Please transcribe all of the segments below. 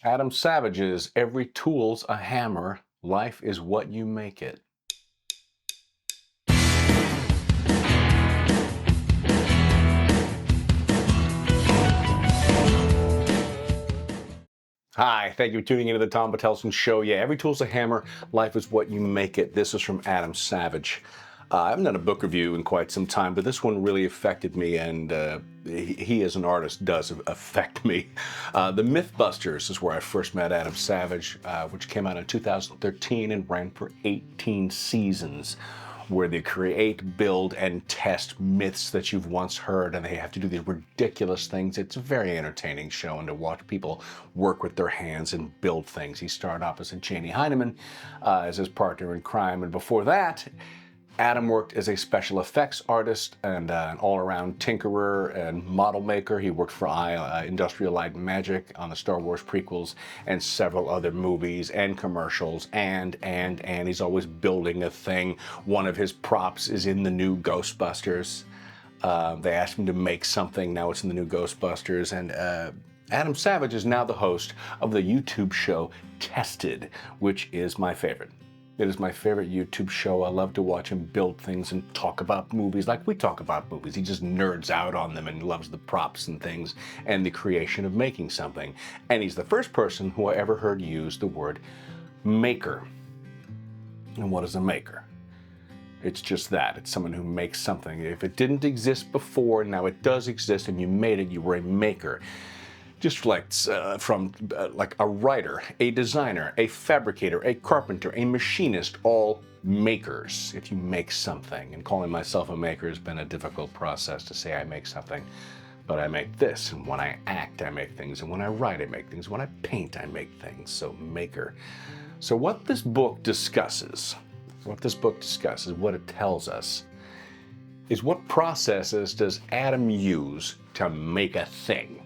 Adam Savage's Every Tool's a Hammer, Life is What You Make It. Hi, thank you for tuning into the Tom Bottelsen Show. Yeah, every tool's a hammer, life is what you make it. This is from Adam Savage. I haven't done a book review in quite some time, but this one really affected me, and he as an artist does affect me. The Mythbusters is where I first met Adam Savage, which came out in 2013 and ran for 18 seasons, where they create, build, and test myths that you've once heard, and they have to do these ridiculous things. It's a very entertaining show, and to watch people work with their hands and build things. He started off as a Janie Heineman, as his partner in crime, and before that, Adam worked as a special effects artist and an all-around tinkerer and model maker. He worked for Industrial Light and Magic on the Star Wars prequels and several other movies and commercials, and he's always building a thing. One of his props is in the new Ghostbusters. They asked him to make something. Now it's in the new Ghostbusters, and Adam Savage is now the host of the YouTube show Tested, which is my favorite. It is my favorite YouTube show. I love to watch him build things and talk about movies like we talk about movies. He just nerds out on them and loves the props and things and the creation of making something. And he's the first person who I ever heard use the word maker. And what is a maker? It's just that. It's someone who makes something. If it didn't exist before, now it does exist and you made it, you were a maker. Just reflects from like a writer, a designer, a fabricator, a carpenter, a machinist, all makers. If you make something, and calling myself a maker has been a difficult process to say I make something, but I make this, and when I act, I make things, and when I write, I make things, when I paint, I make things, so maker. So what this book discusses, what it tells us, is what processes does Adam use to make a thing?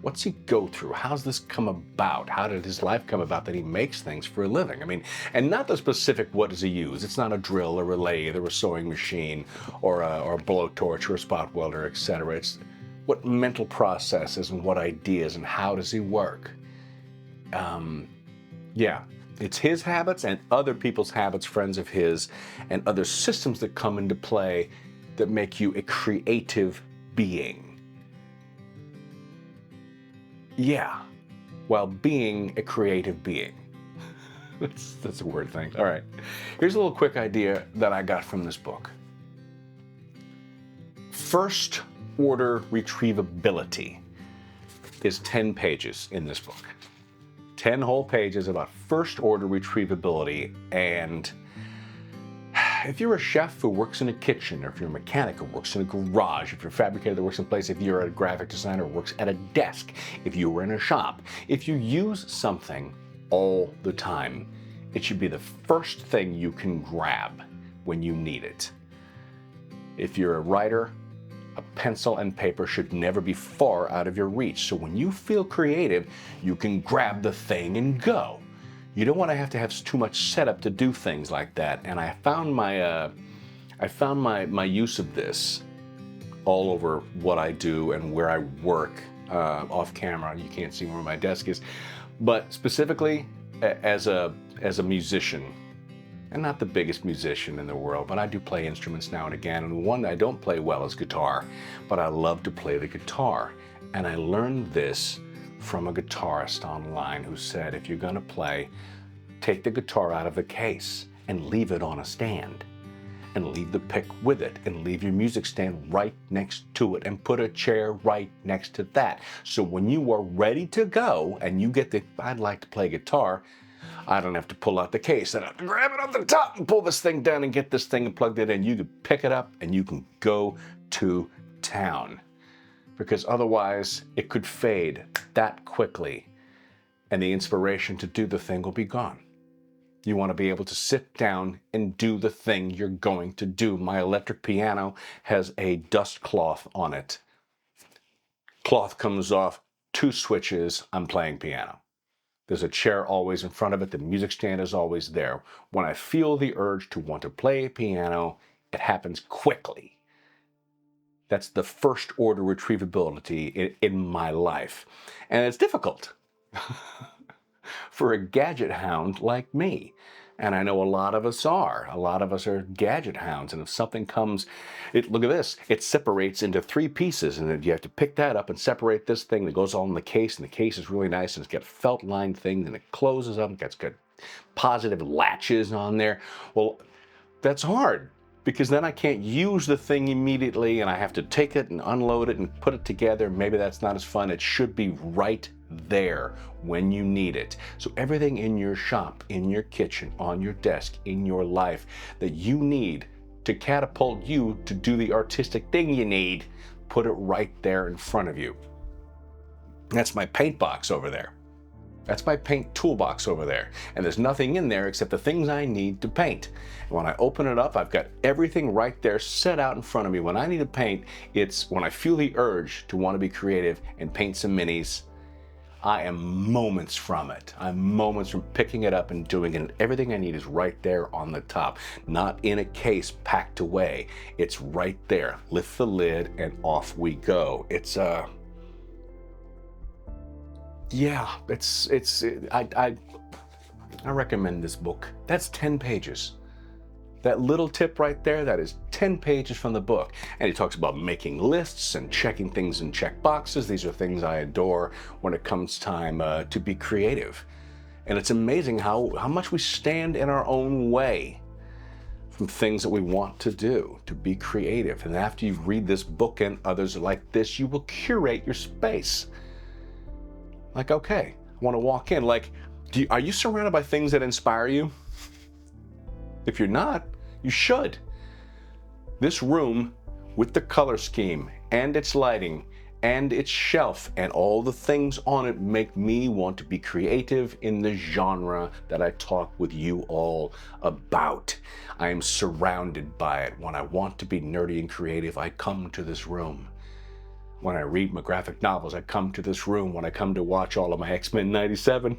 What's he go through? How's this come about? How did his life come about that he makes things for a living? I mean, and not the specific what does he use. It's not a drill or a lathe or a sewing machine or a blowtorch or a spot welder, etc. It's what mental processes and what ideas and how does he work? Yeah, it's his habits and other people's habits, friends of his, and other systems that come into play that make you a creative being. Yeah, while being a creative being. That's a weird thing. All right, here's a little quick idea that I got from this book. First order retrievability is 10 pages in this book. 10 whole pages about first order retrievability, and if you're a chef who works in a kitchen, or if you're a mechanic who works in a garage, if you're a fabricator that works in a place, if you're a graphic designer who works at a desk, if you were in a shop, if you use something all the time, it should be the first thing you can grab when you need it. If you're a writer, a pencil and paper should never be far out of your reach. So when you feel creative, you can grab the thing and go. You don't want to have too much setup to do things like that. And I found my use of this all over what I do and where I work off camera. You can't see where my desk is, but specifically as a musician, and not the biggest musician in the world, but I do play instruments now and again. And one I don't play well is guitar, but I love to play the guitar. And I learned this from a guitarist online who said, if you're gonna play, take the guitar out of the case and leave it on a stand, and leave the pick with it, and leave your music stand right next to it, and put a chair right next to that. So when you are ready to go and you get I'd like to play guitar, I don't have to pull out the case. I have to grab it off the top and pull this thing down and get this thing and plug it in. You can pick it up and you can go to town. Because otherwise it could fade that quickly and the inspiration to do the thing will be gone. You want to be able to sit down and do the thing you're going to do. My electric piano has a dust cloth on it. Cloth comes off, 2 switches, I'm playing piano. There's a chair always in front of it. The music stand is always there. When I feel the urge to want to play piano, it happens quickly. That's the first order retrievability in my life. And it's difficult. for a gadget hound like me. And I know a lot of us are. A lot of us are gadget hounds. And if something comes, look at this, it separates into 3 pieces. And then you have to pick that up and separate this thing that goes all in the case. And the case is really nice. And it's got felt lined things and it closes up. It's got positive latches on there. Well, that's hard, because then I can't use the thing immediately and I have to take it and unload it and put it together. Maybe that's not as fun. It should be right there when you need it. So everything in your shop, in your kitchen, on your desk, in your life that you need to catapult you to do the artistic thing you need, put it right there in front of you. That's my paint box over there. That's my paint toolbox over there. And there's nothing in there except the things I need to paint. And when I open it up, I've got everything right there set out in front of me. When I need to paint, it's when I feel the urge to want to be creative and paint some minis, I am moments from it. I'm moments from picking it up and doing it. And everything I need is right there on the top, not in a case packed away. It's right there. Lift the lid and off we go. I recommend this book. That's 10 pages. That little tip right there, that is 10 pages from the book. And he talks about making lists and checking things in check boxes. These are things I adore when it comes time to be creative. And it's amazing how much we stand in our own way from things that we want to do, to be creative. And after you read this book and others like this, you will curate your space. Like, okay, I want to walk in. Like, are you surrounded by things that inspire you? If you're not, you should. This room with the color scheme and its lighting and its shelf and all the things on it make me want to be creative in the genre that I talk with you all about. I am surrounded by it. When I want to be nerdy and creative, I come to this room. When I read my graphic novels, I come to this room. When I come to watch all of my X-Men 97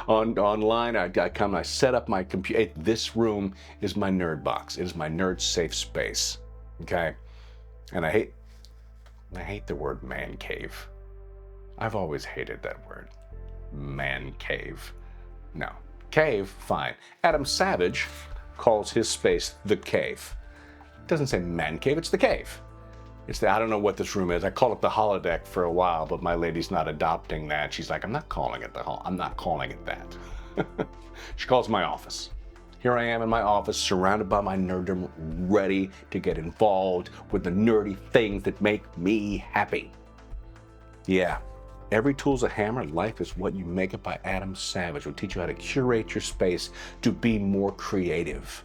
online, I come, I set up my computer. This room is my nerd box. It is my nerd safe space, okay? And I hate the word man cave. I've always hated that word, man cave. No, cave, fine. Adam Savage calls his space the cave. It doesn't say man cave, it's the cave. I don't know what this room is. I call it the holodeck for a while, but my lady's not adopting that. She's like, I'm not calling it I'm not calling it that. She calls it my office. Here I am in my office, surrounded by my nerddom, ready to get involved with the nerdy things that make me happy. Yeah, Every Tool's a Hammer, Life is What You Make It by Adam Savage will teach you how to curate your space to be more creative.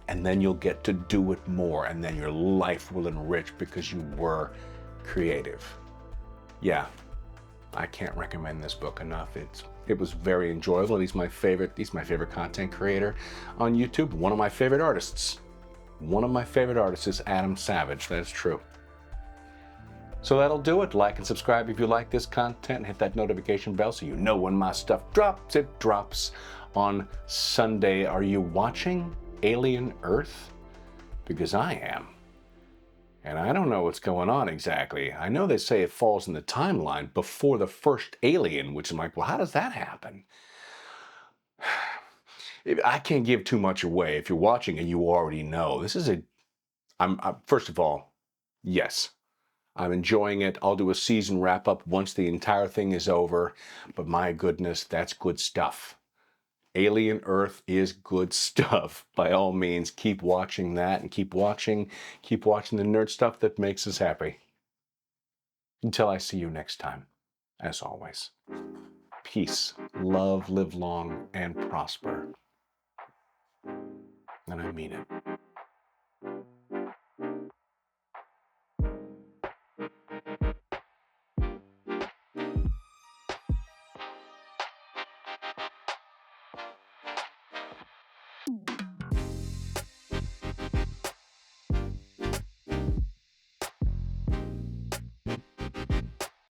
And then you'll get to do it more, and then your life will enrich because you were creative. Yeah, I can't recommend this book enough. It was very enjoyable. He's my favorite content creator on YouTube. One of my favorite artists. One of my favorite artists is Adam Savage. That's true. So that'll do it. Like and subscribe if you like this content, and hit that notification bell so you know when my stuff drops. It drops on Sunday. Are you watching Alien Earth? Because I am. And I don't know what's going on exactly. I know they say it falls in the timeline before the first Alien, which I'm like, well, how does that happen? I can't give too much away. If you're watching and you already know, first of all, yes, I'm enjoying it. I'll do a season wrap up once the entire thing is over. But my goodness, that's good stuff. Alien Earth is good stuff. By all means, keep watching that and keep watching the nerd stuff that makes us happy. Until I see you next time, as always, peace, love, live long, and prosper. And I mean it.